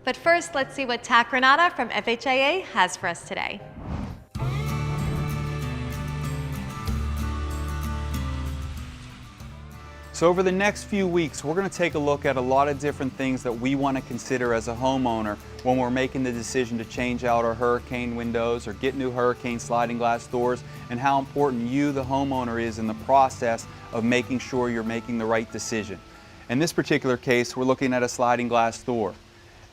But first, let's see what TAC Renata from FHIA has for us today. So over the next few weeks, we're going to take a look at a lot of different things that we want to consider as a homeowner when we're making the decision to change out our hurricane windows or get new hurricane sliding glass doors, and how important you, the homeowner, is in the process of making sure you're making the right decision. In this particular case, we're looking at a sliding glass door.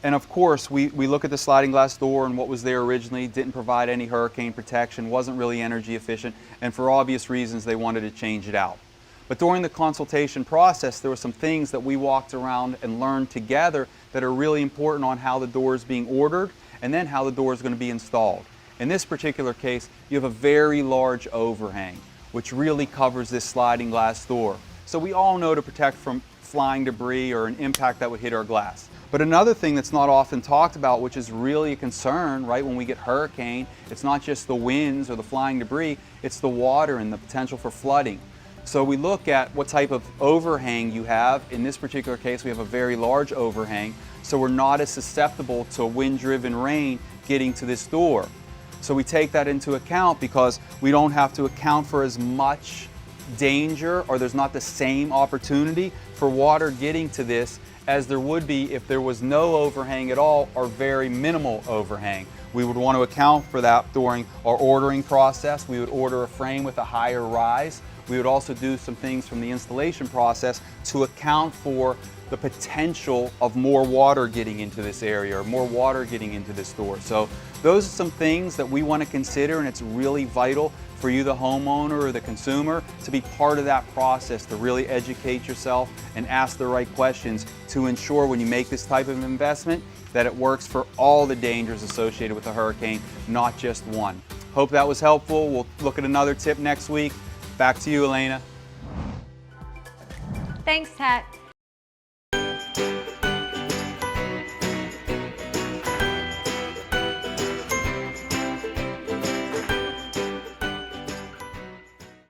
And of course, we look at the sliding glass door and what was there originally, didn't provide any hurricane protection, wasn't really energy efficient, and for obvious reasons they wanted to change it out. But during the consultation process, there were some things that we walked around and learned together that are really important on how the door is being ordered and then how the door is going to be installed. In this particular case, you have a very large overhang, which really covers this sliding glass door. So we all know to protect from flying debris or an impact that would hit our glass. But another thing that's not often talked about, which is really a concern, right, when we get hurricane, it's not just the winds or the flying debris, it's the water and the potential for flooding. So we look at what type of overhang you have. In this particular case, we have a very large overhang, so we're not as susceptible to wind-driven rain getting to this door. So we take that into account because we don't have to account for as much danger, or there's not the same opportunity for water getting to this as there would be if there was no overhang at all or very minimal overhang. We would want to account for that during our ordering process. We would order a frame with a higher rise. We would also do some things from the installation process to account for the potential of more water getting into this area or more water getting into this door. So those are some things that we want to consider, and it's really vital for you, the homeowner or the consumer, to be part of that process, to really educate yourself and ask the right questions to ensure when you make this type of investment that it works for all the dangers associated with a hurricane, not just one. Hope that was helpful. We'll look at another tip next week. Back to you, Elena. Thanks, TAC.